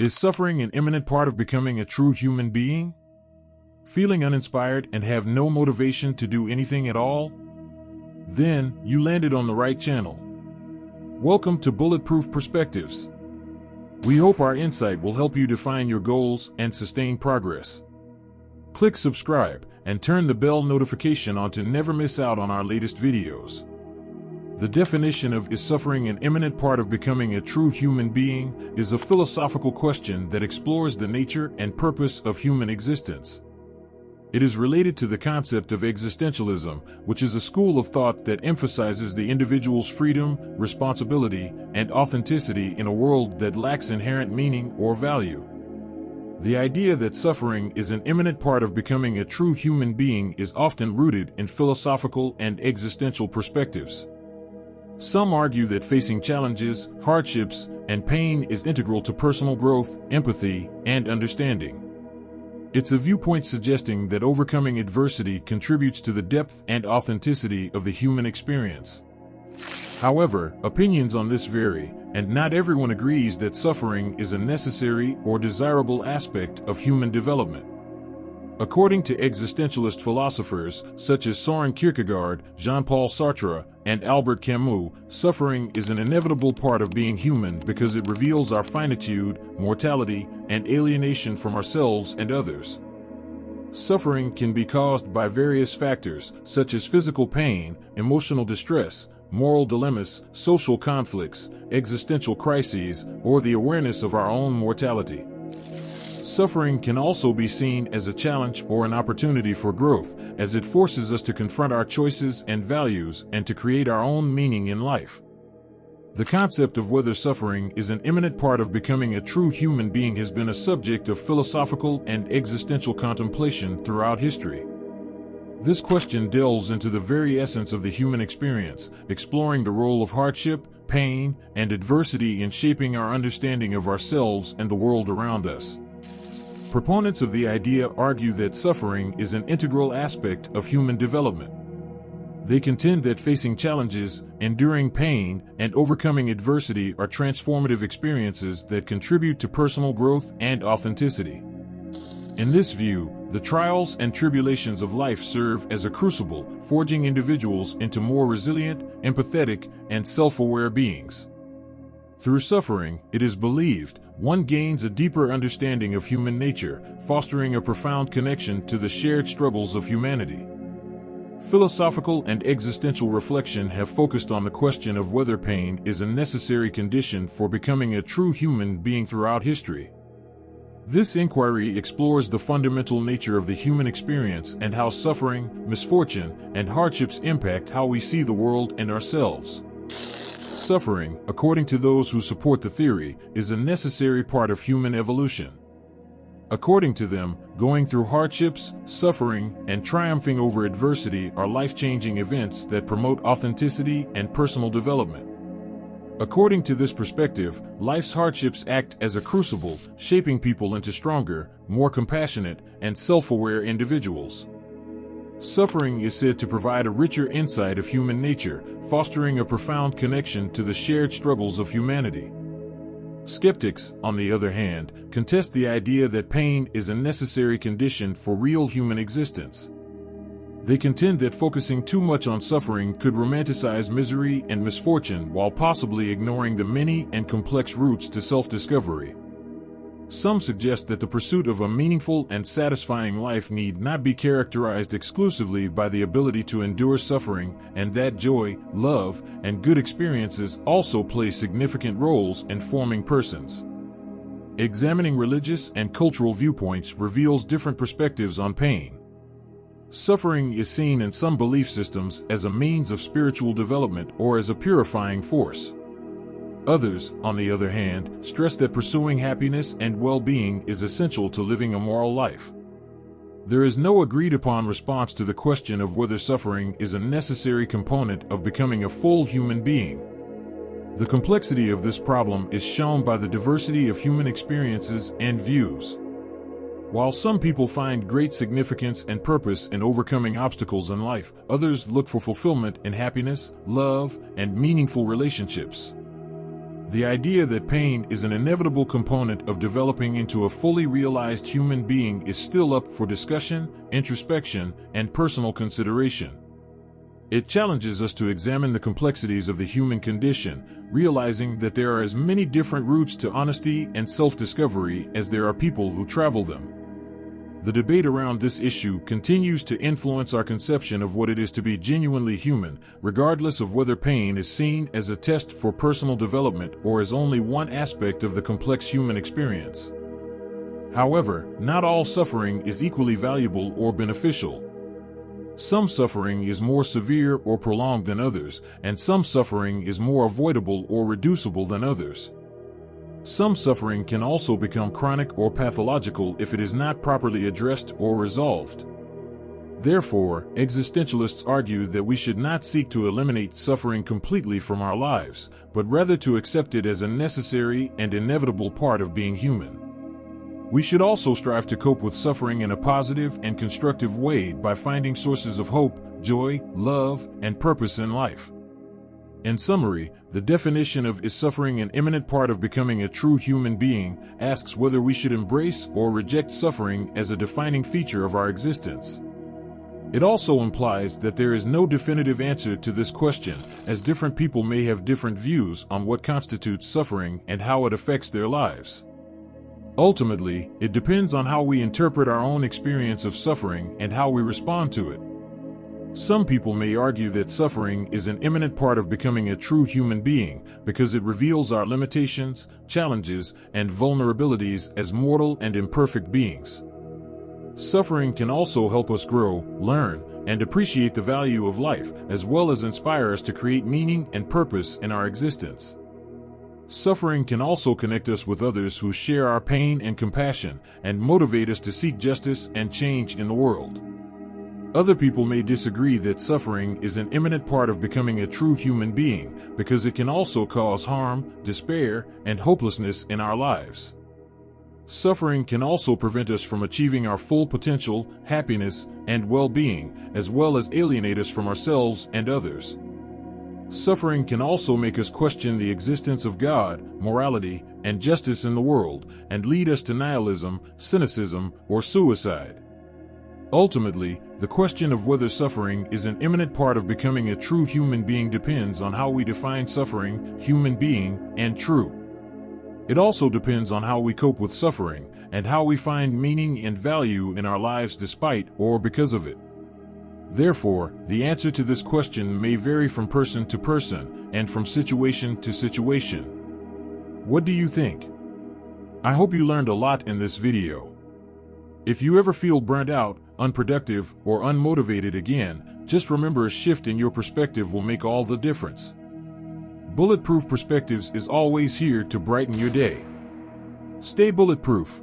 Is suffering an imminent part of becoming a true human being? Feeling uninspired and have no motivation to do anything at all? Then, you landed on the right channel. Welcome to Bulletproof Perspectives. We hope our insight will help you define your goals and sustain progress. Click subscribe and turn the bell notification on to never miss out on our latest videos. The definition of "is suffering an imminent part of becoming a true human being" is a philosophical question that explores the nature and purpose of human existence. It is related to the concept of existentialism, which is a school of thought that emphasizes the individual's freedom, responsibility, and authenticity in a world that lacks inherent meaning or value. The idea that suffering is an imminent part of becoming a true human being is often rooted in philosophical and existential perspectives. Some argue that facing challenges, hardships, and pain is integral to personal growth, empathy, and understanding. It's a viewpoint suggesting that overcoming adversity contributes to the depth and authenticity of the human experience. However, opinions on this vary, and not everyone agrees that suffering is a necessary or desirable aspect of human development. According to existentialist philosophers such as Soren Kierkegaard, Jean-Paul Sartre, and Albert Camus, suffering is an inevitable part of being human because it reveals our finitude, mortality, and alienation from ourselves and others. Suffering can be caused by various factors, such as physical pain, emotional distress, moral dilemmas, social conflicts, existential crises, or the awareness of our own mortality. Suffering can also be seen as a challenge or an opportunity for growth, as it forces us to confront our choices and values and to create our own meaning in life. The concept of whether suffering is an imminent part of becoming a true human being has been a subject of philosophical and existential contemplation throughout history. This question delves into the very essence of the human experience, exploring the role of hardship, pain, and adversity in shaping our understanding of ourselves and the world around us. Proponents of the idea argue that suffering is an integral aspect of human development. They contend that facing challenges, enduring pain, and overcoming adversity are transformative experiences that contribute to personal growth and authenticity. In this view, the trials and tribulations of life serve as a crucible, forging individuals into more resilient, empathetic, and self-aware beings. Through suffering, it is believed, one gains a deeper understanding of human nature, fostering a profound connection to the shared struggles of humanity. Philosophical and existential reflection have focused on the question of whether pain is a necessary condition for becoming a true human being throughout history. This inquiry explores the fundamental nature of the human experience and how suffering, misfortune, and hardships impact how we see the world and ourselves. Suffering, according to those who support the theory, is a necessary part of human evolution. According to them, going through hardships, suffering, and triumphing over adversity are life-changing events that promote authenticity and personal development. According to this perspective, life's hardships act as a crucible, shaping people into stronger, more compassionate, and self-aware individuals. Suffering is said to provide a richer insight of human nature, fostering a profound connection to the shared struggles of humanity. Skeptics, on the other hand, contest the idea that pain is a necessary condition for real human existence. They contend that focusing too much on suffering could romanticize misery and misfortune while possibly ignoring the many and complex routes to self-discovery. Some suggest that the pursuit of a meaningful and satisfying life need not be characterized exclusively by the ability to endure suffering, and that joy, love, and good experiences also play significant roles in forming persons. Examining religious and cultural viewpoints reveals different perspectives on pain. Suffering is seen in some belief systems as a means of spiritual development or as a purifying force. Others, on the other hand, stress that pursuing happiness and well-being is essential to living a moral life. There is no agreed-upon response to the question of whether suffering is a necessary component of becoming a full human being. The complexity of this problem is shown by the diversity of human experiences and views. While some people find great significance and purpose in overcoming obstacles in life, others look for fulfillment in happiness, love, and meaningful relationships. The idea that pain is an inevitable component of developing into a fully realized human being is still up for discussion, introspection, and personal consideration. It challenges us to examine the complexities of the human condition, realizing that there are as many different routes to honesty and self-discovery as there are people who travel them. The debate around this issue continues to influence our conception of what it is to be genuinely human, regardless of whether pain is seen as a test for personal development or as only one aspect of the complex human experience. However, not all suffering is equally valuable or beneficial. Some suffering is more severe or prolonged than others, and some suffering is more avoidable or reducible than others. Some suffering can also become chronic or pathological if it is not properly addressed or resolved. Therefore, existentialists argue that we should not seek to eliminate suffering completely from our lives, but rather to accept it as a necessary and inevitable part of being human. We should also strive to cope with suffering in a positive and constructive way by finding sources of hope, joy, love, and purpose in life. In summary, the definition of "is suffering an imminent part of becoming a true human being" asks whether we should embrace or reject suffering as a defining feature of our existence. It also implies that there is no definitive answer to this question, as different people may have different views on what constitutes suffering and how it affects their lives. Ultimately, it depends on how we interpret our own experience of suffering and how we respond to it. Some people may argue that suffering is an imminent part of becoming a true human being because it reveals our limitations, challenges, and vulnerabilities as mortal and imperfect beings. Suffering can also help us grow, learn, and appreciate the value of life, as well as inspire us to create meaning and purpose in our existence. Suffering can also connect us with others who share our pain and compassion, and motivate us to seek justice and change in the world. Other people may disagree that suffering is an imminent part of becoming a true human being because it can also cause harm, despair, and hopelessness in our lives. Suffering can also prevent us from achieving our full potential, happiness, and well-being, as well as alienate us from ourselves and others. Suffering can also make us question the existence of God, morality, and justice in the world, and lead us to nihilism, cynicism, or suicide. Ultimately, the question of whether suffering is an imminent part of becoming a true human being depends on how we define suffering, human being, and true. It also depends on how we cope with suffering, and how we find meaning and value in our lives despite or because of it. Therefore, the answer to this question may vary from person to person, and from situation to situation. What do you think? I hope you learned a lot in this video. If you ever feel burnt out, unproductive, or unmotivated again, just remember a shift in your perspective will make all the difference. Bulletproof Perspectives is always here to brighten your day. Stay bulletproof.